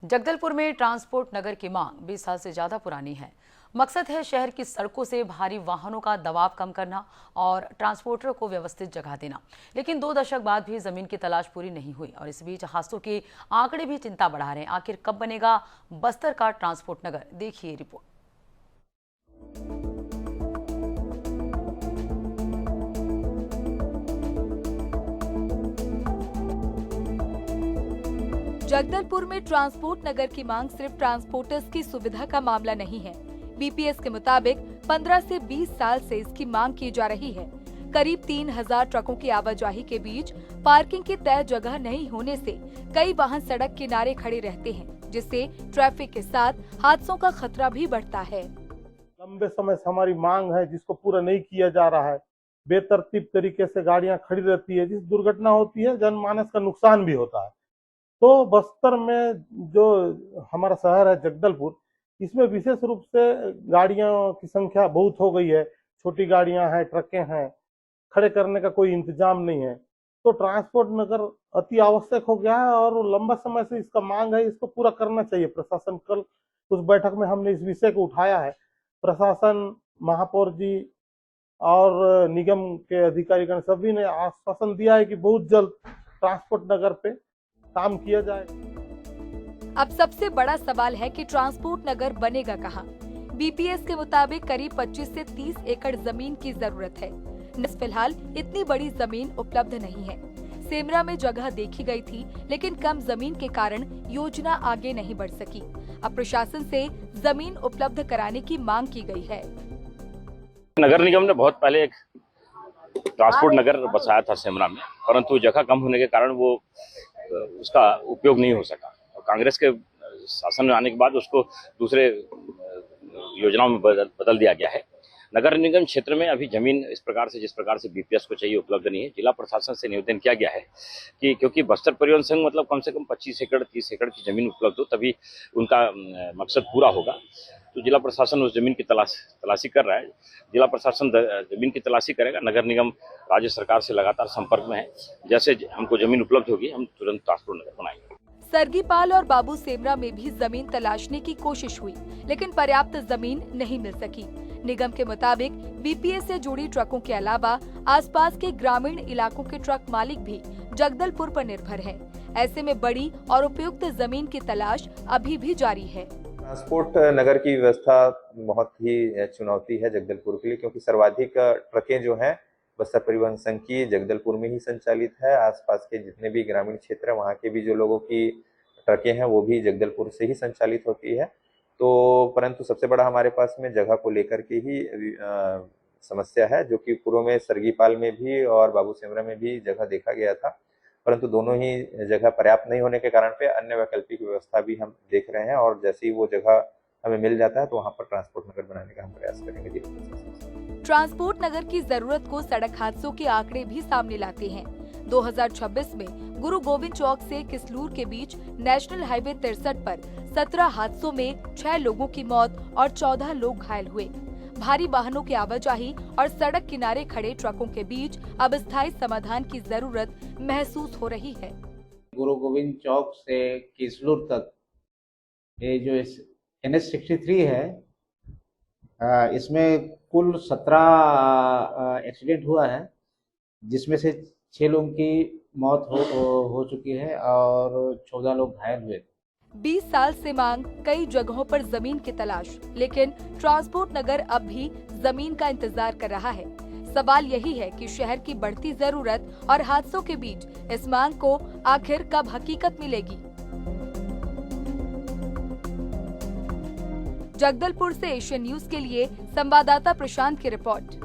जगदलपुर में ट्रांसपोर्ट नगर की मांग 20 साल से ज्यादा पुरानी है। मकसद है शहर की सड़कों से भारी वाहनों का दबाव कम करना और ट्रांसपोर्टर को व्यवस्थित जगह देना। लेकिन 2 दशक बाद भी जमीन की तलाश पूरी नहीं हुई और इस बीच हादसों के आंकड़े भी चिंता बढ़ा रहे हैं। आखिर कब बनेगा बस्तर का ट्रांसपोर्ट नगर, देखिए रिपोर्ट। जगदलपुर में ट्रांसपोर्ट नगर की मांग सिर्फ ट्रांसपोर्टर्स की सुविधा का मामला नहीं है। बीपीएस के मुताबिक 15 से 20 साल से इसकी मांग की जा रही है। करीब 3000 ट्रकों की आवाजाही के बीच पार्किंग की तय जगह नहीं होने से कई वाहन सड़क किनारे खड़े रहते हैं, जिससे ट्रैफिक के साथ हादसों का खतरा भी बढ़ता है। लंबे समय से हमारी मांग है जिसको पूरा नहीं किया जा रहा है। बेतरतीब तरीके से गाड़ियां खड़ी रहती है, जिस दुर्घटना होती है जनमानस का नुकसान भी होता है। तो बस्तर में जो हमारा शहर है जगदलपुर, इसमें विशेष रूप से गाड़ियों की संख्या बहुत हो गई है। छोटी गाड़ियां हैं, ट्रकें हैं, खड़े करने का कोई इंतजाम नहीं है। तो ट्रांसपोर्ट नगर अति आवश्यक हो गया है और लंबा समय से इसका मांग है, इसको पूरा करना चाहिए प्रशासन। कल उस बैठक में हमने इस विषय को उठाया है। प्रशासन, महापौर जी और निगम के अधिकारीगण सभी ने आश्वासन दिया है कि बहुत जल्द ट्रांसपोर्ट नगर पे काम किया जाए। अब सबसे बड़ा सवाल है कि ट्रांसपोर्ट नगर बनेगा कहाँ? बीपीएस के मुताबिक करीब 25 से 30 एकड़ जमीन की जरूरत है। फिलहाल इतनी बड़ी जमीन उपलब्ध नहीं है। सेमरा में जगह देखी गई थी, लेकिन कम जमीन के कारण योजना आगे नहीं बढ़ सकी। अब प्रशासन से जमीन उपलब्ध कराने की मांग की गई है। नगर निगम ने बहुत पहले एक ट्रांसपोर्ट नगर बसाया था सेमरा में, परंतु जगह कम होने के कारण वो उसका उपयोग नहीं हो सका। और कांग्रेस के शासन में आने के बाद उसको दूसरे योजनाओं में बदल दिया गया है। नगर निगम क्षेत्र में अभी जमीन इस प्रकार से, जिस प्रकार से बीपीएस को चाहिए, उपलब्ध नहीं है। जिला प्रशासन से निवेदन किया गया है कि क्योंकि बस्तर परिवहन संघ मतलब कम से कम 25 एकड़ 30 एकड़ की जमीन उपलब्ध हो, तभी उनका मकसद पूरा होगा। तो जिला प्रशासन उस जमीन की तलाशी कर रहा है। जिला प्रशासन जमीन की तलाशी करेगा। नगर निगम राज्य सरकार से लगातार संपर्क में है। जैसे हमको जमीन उपलब्ध होगी, हम तुरंत ट्रांसपोर्ट नगर बनाएंगे। सरगीपाल और बाबू सेमरा में भी जमीन तलाशने की कोशिश हुई, लेकिन पर्याप्त जमीन नहीं मिल सकी। निगम के मुताबिक बीपीएस से जुड़ी ट्रकों के अलावा आसपास के ग्रामीण इलाकों के ट्रक मालिक भी जगदलपुर पर निर्भर हैं। ऐसे में बड़ी और उपयुक्त जमीन की तलाश अभी भी जारी है। ट्रांसपोर्ट नगर की व्यवस्था बहुत ही चुनौती है जगदलपुर के लिए, क्योंकि सर्वाधिक ट्रकें जो हैं बस्तर परिवहन संघ की जगदलपुर में ही संचालित है। आसपास के जितने भी ग्रामीण क्षेत्र हैं, वहाँ के भी जो लोगों की ट्रकें हैं वो भी जगदलपुर से ही संचालित होती है। तो परंतु सबसे बड़ा हमारे पास में जगह को लेकर के ही समस्या है, जो कि पूर्व में सरगीपाल में भी और बाबू सेमरा में भी जगह देखा गया था, परंतु दोनों ही जगह पर्याप्त नहीं होने के कारण पे अन्य वैकल्पिक व्यवस्था भी हम देख रहे हैं। और जैसे ही वो जगह हमें मिल जाता है तो वहाँ पर ट्रांसपोर्ट नगर बनाने का हम प्रयास करेंगे। ट्रांसपोर्ट नगर की जरूरत को सड़क हादसों के आंकड़े भी सामने लाते हैं। 2026 में गुरु गोविंद चौक से किसलूर के बीच नेशनल हाईवे 63 पर 17 हादसों में 6 लोगों की मौत और 14 लोग घायल हुए। भारी वाहनों की आवाजाही और सड़क किनारे खड़े ट्रकों के बीच अब स्थायी समाधान की जरूरत महसूस हो रही है। गुरु गोविंद चौक से किसलूर तक ये जो NH63 है, इसमें कुल 17 एक्सीडेंट हुआ है, जिसमें से 6 लोगों की मौत हो चुकी है और 14 लोग घायल हुए। 20 साल से मांग, कई जगहों पर जमीन की तलाश, लेकिन ट्रांसपोर्ट नगर अब भी जमीन का इंतजार कर रहा है। सवाल यही है कि शहर की बढ़ती जरूरत और हादसों के बीच इस मांग को आखिर कब हकीकत मिलेगी। जगदलपुर से एशियन न्यूज के लिए संवाददाता प्रशांत की रिपोर्ट।